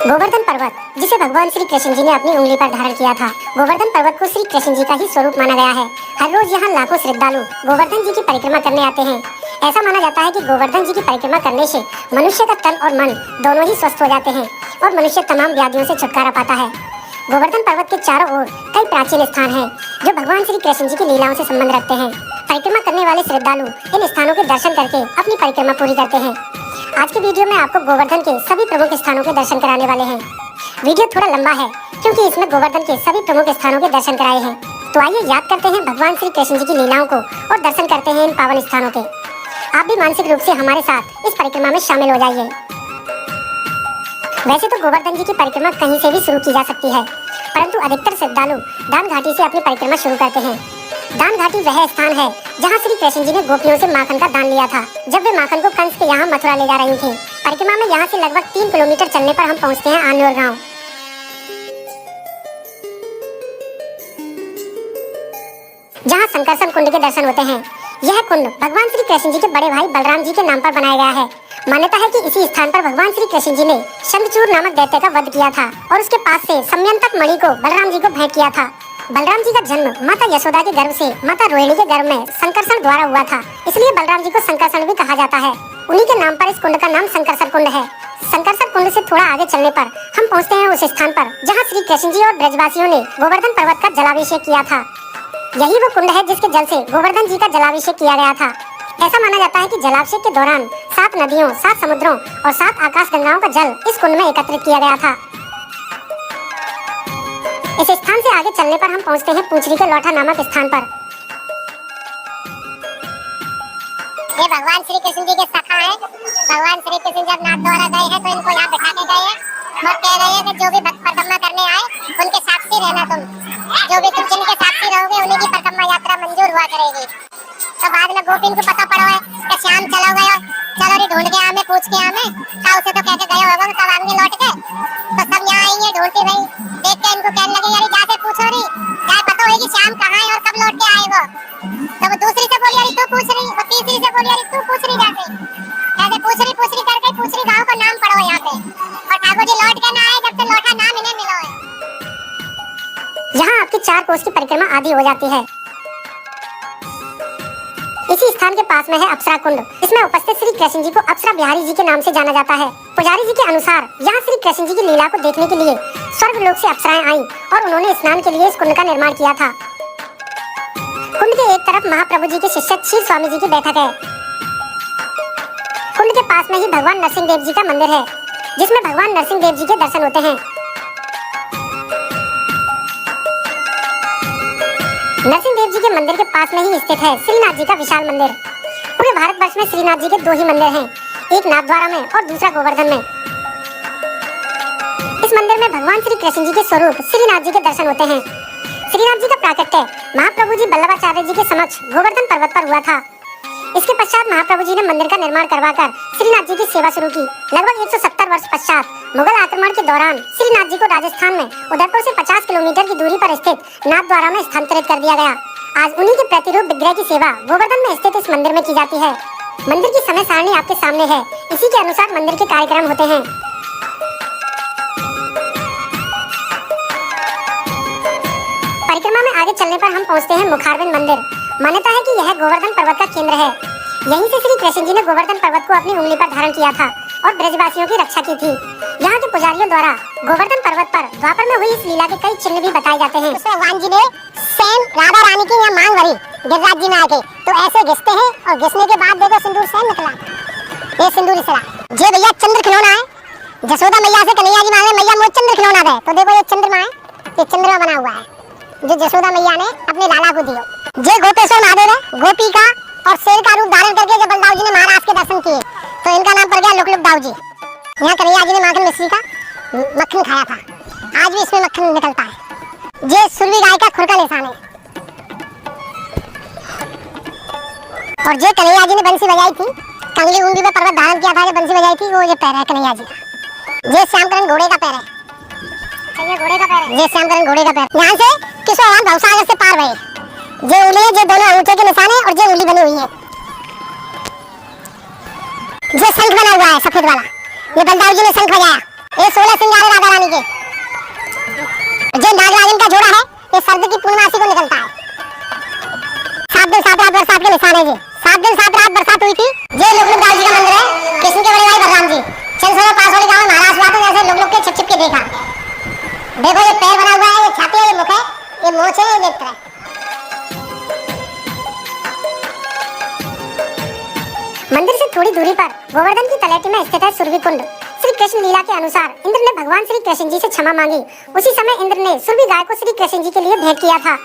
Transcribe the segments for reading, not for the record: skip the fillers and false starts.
गोवर्धन पर्वत, जिसे भगवान श्री कृष्ण जी ने अपनी उंगली पर धारण किया था। गोवर्धन पर्वत को श्री कृष्ण जी का ही स्वरूप माना गया है। हर रोज यहाँ लाखों श्रद्धालु गोवर्धन जी की परिक्रमा करने आते हैं। ऐसा माना जाता है कि गोवर्धन जी की परिक्रमा करने से मनुष्य का तन और मन दोनों ही स्वस्थ हो जाते हैं और मनुष्य तमाम व्याधियों से छुटकारा पाता है। गोवर्धन पर्वत के चारों ओर कई प्राचीन स्थान हैं, जो भगवान श्री कृष्ण जी की लीलाओं से संबंध रखते हैं। परिक्रमा करने वाले श्रद्धालु इन स्थानों के दर्शन करके अपनी परिक्रमा पूरी करते हैं। आज के वीडियो में आपको गोवर्धन के सभी प्रमुख स्थानों के दर्शन कराने वाले हैं। वीडियो थोड़ा लंबा है क्योंकि इसमें गोवर्धन के सभी प्रमुख स्थानों के दर्शन कराए हैं। तो आइए याद करते हैं भगवान श्री कृष्ण जी की लीलाओं को और दर्शन करते हैं इन पावन स्थानों के। आप भी मानसिक रूप से हमारे साथ इस परिक्रमा में शामिल हो जाइए। वैसे तो गोवर्धन जी की परिक्रमा कहीं से भी शुरू की जा सकती है, परंतु अधिकतर श्रद्धालु दान घाटी से अपनी परिक्रमा शुरू करते हैं। दान घाटी वह स्थान है जहां श्री कृष्ण जी ने गोपियों से माखन का दान लिया था, जब वे माखन को कंस के यहाँ मथुरा ले जा रही थी। परिक्रमा में यहाँ से लगभग 3 किलोमीटर चलने पर हम पहुँचते हैं आन्योर गाँव। जहाँ संकर्षण कुंड के दर्शन होते हैं। यह कुंड भगवान श्री कृष्ण जी के बड़े भाई बलराम जी के नाम पर बनाया गया है। मान्यता है कि इसी स्थान पर भगवान श्री कृष्ण जी ने शंखचूड़ नामक दैत्य का वध किया था और उसके पास से समयंतक मणि को बलराम जी को भेंट किया था। बलराम जी का जन्म माता यशोदा के गर्भ से माता रोहिणी के गर्भ में संकर्षण द्वारा हुआ था, इसलिए बलराम जी को संकर्षण भी कहा जाता है। उन्हीं के नाम पर इस कुंड का नाम संकर्षण कुंड है। संकर्षण कुंड से थोड़ा आगे चलने पर हम पहुँचते हैं उस स्थान पर जहाँ श्री कृष्ण जी और ब्रजवासियों ने गोवर्धन पर्वत का जलाभिषेक किया था। यही वो कुंड है जिसके जल से गोवर्धन जी का जलाभिषेक किया गया था। ऐसा माना जाता है कि जलाभिषेक के दौरान 7 नदियों, 7 समुद्रों और 7 आकाश गंगाओं का जल इस कुंड में एकत्रित किया गया था। इस स्थान से आगे चलने पर हम पहुंचते हैं पूंछरी के लौठा नामक स्थान पर। ये भगवान श्री कृष्ण जी के सखा है। भगवान श्री कृष्ण जब नाथ द्वारा गए हैं तो इनको यहाँ बिठा के गए हैं और कह रहे हैं कि जो भी भक्त परिक्रमा करने आए उनके साक्षी रहना तुम। जो भी तुम जिनके साक्षी रहोगे उन्हीं की परिक्रमा यात्रा मंजूर हुआ करेगी। तो बाद में गोपिन को पता पड़ा है कि श्याम चलो गयो, चलो रे ढूंढ के आमे, पूछ के आमे। ताऊ से तो कह के गए होगा, तब आएंगे लौट के। तो सब यहाँ आएंगे ढूंढती रही, देख के इनको कहने लगे यार जाके पूछो री, क्या पता होगी श्याम कहाँ है और कब लौट के आएगा। तो वो दूसरी से बोली यार तू पूछ रही, और तीसरी से बोली यार तू पूछ रही जाके। ऐसे पूछ रही करके पूछरी गाँव का नाम पढ़ो यहाँ पे। और ठाकुर जी लौट के ना आए जब से लौटा नाम इन्हें मिला है। यहाँ आपकी 4 कोस की परिक्रमा आदि हो जाती है। इसी स्थान के पास में है अप्सरा कुंड। इसमें उपस्थित श्री कृष्ण जी को अप्सरा बिहारी जी के नाम से जाना जाता है। पुजारी जी के अनुसार यहाँ श्री कृष्ण जी की लीला को देखने के लिए स्वर्ग लोक से अप्सराएं आईं और उन्होंने स्नान के लिए इस कुंड का निर्माण किया था। कुंड के एक तरफ महाप्रभु जी के शिष्य क्षीर स्वामी जी की बैठक है। कुंड के पास में ही भगवान नरसिंह देव जी का मंदिर है, जिसमें भगवान नरसिंह देव जी के दर्शन होते हैं। नरसिंह देव जी के मंदिर के पास में ही स्थित है श्रीनाथ जी का विशाल मंदिर। पूरे भारतवर्ष में श्रीनाथ जी के 2 ही मंदिर हैं, एक नाथद्वारा में और दूसरा गोवर्धन में। इस मंदिर में भगवान श्री कृष्ण जी के स्वरूप श्रीनाथ जी के दर्शन होते हैं। श्रीनाथ जी का प्राकट्य महाप्रभु जी वल्लभाचार्य जी के समक्ष गोवर्धन पर्वत पर हुआ था। इसके पश्चात महाप्रभु जी ने मंदिर का निर्माण करवाकर श्रीनाथ जी की सेवा शुरू की। लगभग 170 वर्ष पश्चात मुगल आक्रमण के दौरान श्रीनाथ जी को राजस्थान में उदयपुर से 50 किलोमीटर की दूरी पर स्थित नाथद्वारा में स्थानांतरित कर दिया गया। आज उन्हीं के प्रतिरूप विग्रह की सेवा गोवर्धन में स्थित इस मंदिर में की जाती है। मंदिर की समय सारणी आपके सामने है, इसी के अनुसार मंदिर के कार्यक्रम होते हैं। परिक्रमा में आगे चलने पर हम पहुंचते हैं मुखारबिंद मंदिर। मान्यता है कि यह गोवर्धन पर्वत का केंद्र है। यहीं से श्री कृष्ण जी ने गोवर्धन पर्वत को अपनी उंगली पर धारण किया था और ब्रजवासियों की रक्षा की थी। यहाँ के पुजारियों द्वारा गोवर्धन पर्वत पर द्वापर में हुई इस लीला के कई चिन्ह भी बताए जाते हैं। भगवान जी ने सेम राधा रानी की यहाँ मांग भरी गिरिराज जी में आके, तो ऐसे घिसते हैं और घिसने के बाद देखो सिंदूर सेम निकला। ये सिंदूर इसरा जे भैया चंद्र खिलौना है। जसोदा मैया से कन्हैया जी मांगे मैया मुझे चंद्र खिलौना दे, तो देखो ये चंद्रमा है, ये चंद्रमा बना हुआ है जो जसोदा मैया ने अपने लाला को दिया। जे गोपेश्वर महादेव है, गोपी का और शेर का रूप धारण करके जब बलदाऊ जी ने महाराज के दर्शन किए तो इनका नाम पड़ गया लुकलुक दाऊ जी। यहाँ कन्हैया जी ने माखन मिश्री का मक्खन खाया था, आज भी इसमें मक्खन निकलता है। ये सुरभि गाय का खुर का निशान है। और जे कन्हैया जी ने बंसी बजाई थी, कंगली उंगली पे पर्वत धारण किया था, जो बंसी बजाई थी वो ये पैर है कन्हैया जी का। ये श्यामकरण घोड़े का पैर है, ये घोड़े का पैर है। ये श्यामकरण घोड़े का पैर। यहाँ से किशोर भवसागर से पार भये। जे उंगली है, जे दोनों अंगूठे के निशान है और जे उंगली बनी हुई है। जो शंख बना हुआ है सफेद वाला, ये बलदाऊ जी ने शंख बजाया। ये 16 सिंगारे राधा सुने जी, 7 दिन 7 रात बरसात हुई थी। ये लोकनाथ जी का मंदिर है, कृष्ण के बड़े भाई बलराम जी। चंद्रशेखर पास वाले गांव में महाराज हुआ था, जैसे लोग के छिप के देखा। देखो ये पैर बना हुआ है, ये छाती है, ये मुख है, ये मोछ है, ये नेत्र है। मंदिर से थोड़ी दूरी पर गोवर्धन की तलहटी में स्थित है सुरभि कुंड। श्री कृष्ण लीला के अनुसार इंद्र ने भगवान श्री कृष्ण जी से क्षमा मांगी। उसी समय इंद्र ने सुरभि गाय को श्री कृष्ण जी के लिए भेंट किया था।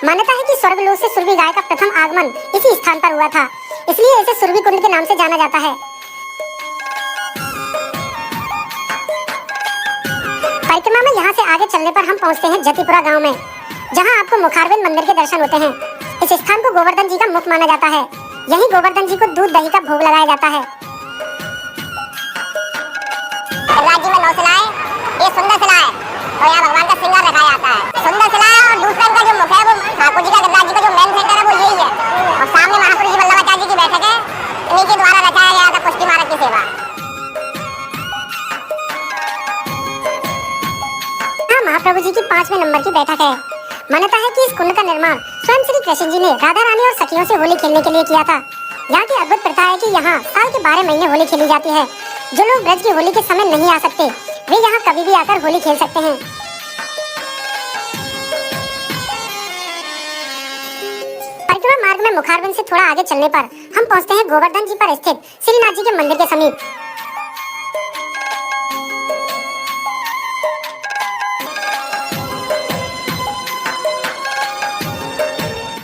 मान्यता है कि स्वर्गलोक से सुरभि गाय का प्रथम आगमन इसी स्थान पर हुआ था, इसलिए इसे सुरभि कुंड के नाम से जाना जाता है। परिक्रमा में यहाँ से आगे चलने पर हम पहुँचते हैं जतिपुरा गाँव में, जहाँ आपको मुखारबिंद मंदिर के दर्शन होते हैं। इस स्थान को गोवर्धन जी का मुख माना जाता है। यही गोवर्धन जी को दूध दही का भोग लगाया जाता है। राज्य में 9 शिलाएं, ये सुंदर शिला है और यहाँ भगवान का श्रृंगार रखाया जाता है। सुंदर शिला है और दूसरा इनका जो मुख है वो ठाकुर जी का, गजराज जी का जो मेन सेंटर है वो यही है। और सामने महापुरुष जी वल्लभाचार्य जी की बैठक है, इन्हीं के द्वारा रचाया गया था पुष्टि मार्ग की सेवा। यहाँ महाप्रभु जी की 5वें नंबर की बैठक है। मान्यता है कि इस कुंड का निर्माण स्वयं श्री कृष्ण जी ने राधा रानी और सखियों से होली खेलने के लिए किया था। यहाँ की अद्भुत प्रथा है कि यहाँ साल के 12 महीने होली खेली जाती है। जो लोग ब्रज की होली के समय नहीं आ सकते, वे यहाँ कभी भी आकर होली खेल सकते हैं। परिक्रमा मार्ग में मुखारबिंद से थोड़ा आगे चलने पर हम पहुँचते हैं गोवर्धन जी पर स्थित श्रीनाथ जी के मंदिर के समीप।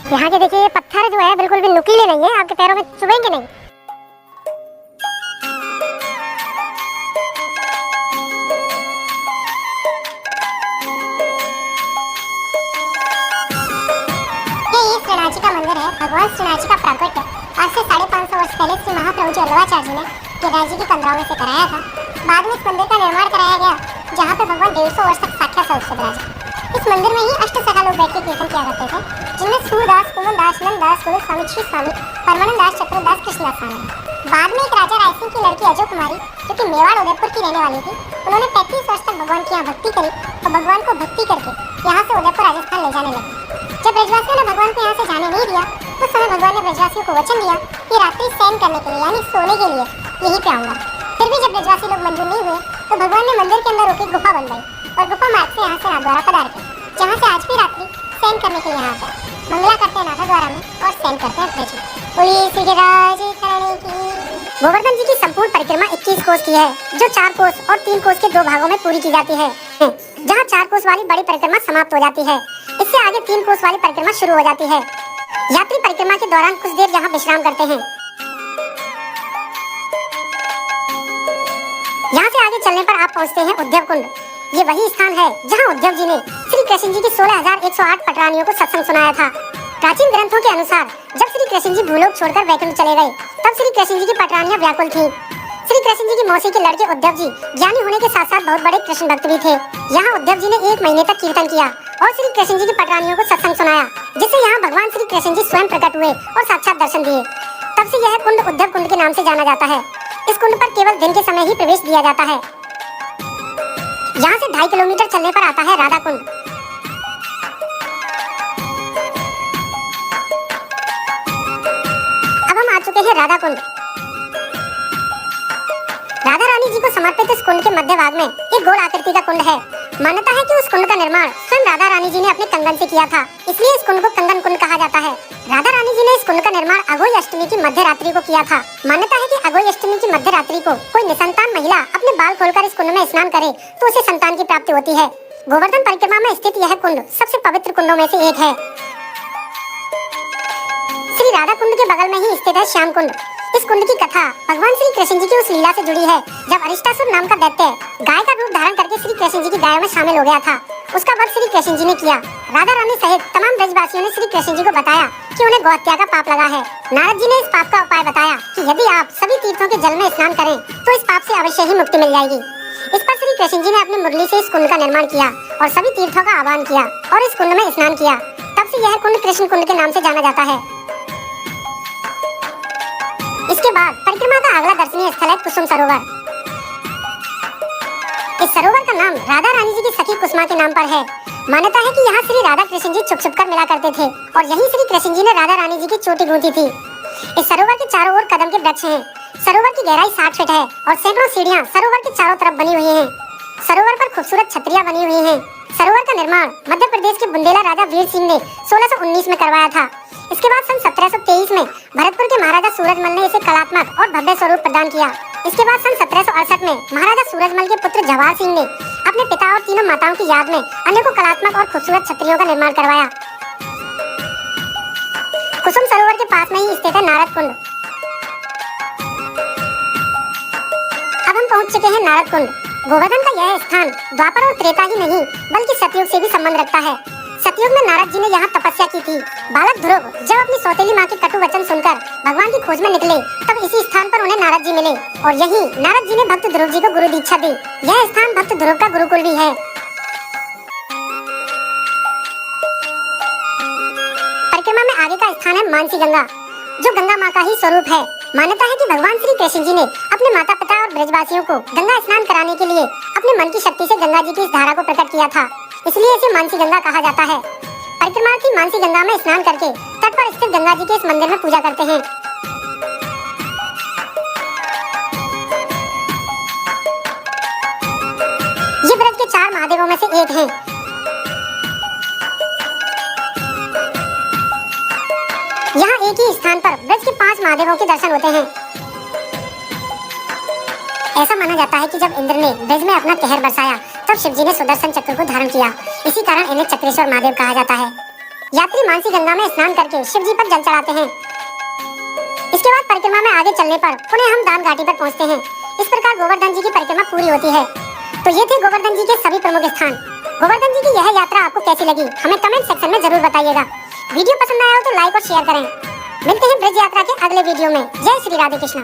यहाँ के देखिए, ये पत्थर जो है बिल्कुल भी नुकीले नहीं है, आपके पैरों में चुभेंगे नहीं। ये श्रीनाथ जी का मंदिर है। भगवान श्रीनाथ जी का प्राकट्य आज से 550 वर्ष पहले श्री महाप्रभु जी वल्लभाचार्य जी ने केदार जी की कंदराओं में से कराया था। बाद में इस मंदिर का निर्माण कराया गया, जहाँ पे भगवान 150 वर्ष तक साक्षात स्वरूप से विराजे। इस मंदिर में ही अष्टसखा लोग बैठ के कीर्तन किया करते थे, जिनमें सूरदास, कुमनदास, नंददास, गुरु स्वामी, श्री स्वामी, परमानंददास, चक्रदास, कृष्णदास शामिल। बाद में एक राजा रायसिंह की लड़की अजय कुमारी, जो कि मेवाड़ उदयपुर की रहने वाली थी, उन्होंने 35 वर्ष तक भगवान की यहाँ भक्ति करी और भगवान को भक्ति करके यहाँ से उदयपुर राजस्थान ले जाने लगी। जब ब्रजवासियों ने भगवान को यहाँ से जाने नहीं दिया, उस समय भगवान ने ब्रजवासियों को वचन दिया कि रात्रि शयन करने के लिए, यानी सोने के लिए यहीं पे आऊंगा। फिर भी जब ब्रजवासी लोग मंजूर नहीं हुए, तो भगवान ने मंदिर के अंदर एक गुफा बन गई और गुफा मार्ग से यहाँ से नाथद्वारा पधार गए, जहाँ से आज भी रात्रि शयन करने के लिए यहाँ आते हैं। मंगला करते हैं नाथद्वारा में और शयन करते हैं ब्रज में। बोलिए श्री गिरिराज करने की। गोवर्धन जी की संपूर्ण परिक्रमा 21 कोस की है, जो 4 कोस और 3 कोस के 2 भागों में पूरी की जाती है, जहाँ 4 कोस वाली बड़ी परिक्रमा समाप्त हो जाती है। इससे आगे 3 कोस वाली परिक्रमा शुरू हो जाती है। यात्री परिक्रमा के दौरान कुछ देर यहाँ विश्राम करते हैं। यहाँ से आगे चलने पर आप पहुँचते हैं उद्धव कुंड। ये वही स्थान है जहाँ उद्धव जी ने श्री कृष्ण जी की 16,108 पटरानियों को सत्संग सुनाया था। प्राचीन ग्रंथों के अनुसार जब श्री कृष्ण जी भूलोक छोड़कर वैकुंठ चले गए, तब श्री कृष्ण जी की पटरानियां व्याकुल थीं। श्री कृष्ण जी की मौसी के लड़के उद्धव जी ज्ञानी होने के साथ साथ बहुत बड़े कृष्ण भक्त भी थे। यहाँ उद्धव जी ने 1 महीने तक कीर्तन किया और श्री कृष्ण जी की पटरानियों को सत्संग सुनाया, जिससे यहाँ भगवान श्री कृष्ण जी स्वयं प्रकट हुए और साक्षात दर्शन दिए। तब से यह कुंड उद्धव कुंड के नाम से जाना जाता है। इस कुंड पर केवल दिन के समय ही प्रवेश दिया जाता है। यहाँ से 2.5 किलोमीटर चलने पर आता है राधा कुंड। अब हम आ चुके हैं राधा कुंड। राधा रानी जी को समर्पित इस कुंड के मध्य भाग में एक गोल आकृति का कुंड है। मान्यता है कि उस कुंड का निर्माण स्वयं राधा रानी जी ने अपने कंगन से किया था, इसलिए इस कुंड को कंगन कुंड कहा जाता है। राधा रानी जी ने इस कुंड का निर्माण अघोई अष्टमी की मध्य रात्रि को किया था। मान्यता है कि अघोई अष्टमी की मध्य रात्रि को कोई निसंतान महिला अपने बाल खोलकर इस कुंड में स्नान करे तो उसे संतान की प्राप्ति होती है। गोवर्धन परिक्रमा में स्थित यह कुंड सबसे पवित्र कुंडों में से एक है। श्री राधा कुंड के बगल में ही स्थित है श्याम कुंड। इस कुंड की कथा भगवान श्री कृष्ण जी की उस लीला से जुड़ी है, जब अरिष्टासुर नाम का दैत्य गाय का रूप धारण करके श्री कृष्ण जी की गायों में शामिल हो गया था। उसका वध श्री कृष्ण जी ने किया। राधा रानी सहित तमाम ब्रजवासियों ने श्री कृष्ण जी को बताया कि उन्हें गौहत्या का पाप लगा है। नारद जी ने इस पाप का उपाय बताया कि यदि आप सभी तीर्थों के जल में स्नान करें तो इस पाप से अवश्य ही मुक्ति मिल जाएगी। इस पर श्री कृष्ण जी ने अपनी मुरली से इस कुंड का निर्माण किया और सभी तीर्थों का आह्वान किया और इस कुंड में स्नान किया। तब से यह कुंड कृष्ण कुंड के नाम से जाना जाता है। इसके बाद परिक्रमा का अगला दर्शनीय स्थल है कुसुम सरोवर। इस सरोवर का नाम राधा रानी जी की सखी कुसुमा के नाम पर है। मान्यता है कि यहाँ श्री राधा कृष्ण जी छुप छुप कर मिला करते थे और यहीं श्री कृष्ण जी ने राधा रानी जी की चोटी गूंथी थी। इस सरोवर के चारों ओर कदम के वृक्ष हैं। सरोवर की गहराई 60 फीट है और सैकड़ों सीढ़ियां सरोवर के चारों तरफ बनी हुई हैं। सरोवर पर खूबसूरत छतरियां बनी हुई हैं। सरोवर का निर्माण मध्य प्रदेश के बुंदेला राजा वीर सिंह ने 1619 में करवाया था। इसके बाद सन 1723 में भरतपुर के महाराजा सूरजमल ने इसे कलात्मक और भव्य स्वरूप प्रदान किया। इसके बाद सन 1768 में महाराजा सूरजमल के पुत्र जवाहर सिंह ने अपने पिता और तीनों माताओं की याद में अनेकों कलात्मक और खूबसूरत छतरियों का निर्माण करवाया। कुसुम सरोवर के पास में ही स्थित है नारद कुंड। अब हम पहुंच चुके हैं नारद कुंड। गोवर्धन का यह स्थान द्वापर और त्रेता ही नहीं बल्कि सतयुग से भी संबंध रखता है। सतयुग में नारद जी ने यहाँ तपस्या की थी। बालक ध्रुव जब अपनी सौतेली माँ के कटु वचन सुनकर भगवान की खोज में निकले तब इसी स्थान पर उन्हें नारद जी मिले और यही नारद जी ने भक्त ध्रुव जी को गुरु दीक्षा दी। यह स्थान भक्त ध्रुव का गुरुकुल भी है। परिक्रमा में आगे का स्थान है मानसी गंगा, जो गंगा माँ का ही स्वरूप है। मान्यता है कि भगवान श्री कृष्ण जी ने अपने माता पिता और ब्रजवासियों को गंगा स्नान कराने के लिए अपने मन की शक्ति से गंगा जी की इस धारा को प्रकट किया था, इसलिए इसे मानसी गंगा कहा जाता है। परिक्रमार्थी मानसी गंगा में स्नान करके तट पर स्थित गंगा जी के इस मंदिर में पूजा करते हैं। ये ब्रज के 4 महादेवों में से एक हैं। यहाँ एक ही स्थान पर ब्रज के 5 महादेवों के दर्शन होते हैं। ऐसा माना जाता है कि जब इंद्र ने ब्रज में अपना कहर बरसाया तब शिव जी ने सुदर्शन चक्र को धारण किया। इसी कारण इन्हें चक्रेश्वर महादेव कहा जाता है। यात्री मानसी गंगा में स्नान करके शिव जी पर जल चढ़ाते हैं। इसके बाद परिक्रमा में आगे चलने पर पुनः हम दाम घाटी पर पहुँचते हैं। इस प्रकार गोवर्धन जी की परिक्रमा पूरी होती है। तो ये थे गोवर्धन जी के सभी प्रमुख स्थान। गोवर्धन जी की यह यात्रा आपको कैसी लगी हमें कमेंट सेक्शन में जरूर बताइएगा। वीडियो पसंद आया हो तो लाइक और शेयर करें। मिलते हैं ब्रज यात्रा के अगले वीडियो में। जय श्री राधे कृष्णा।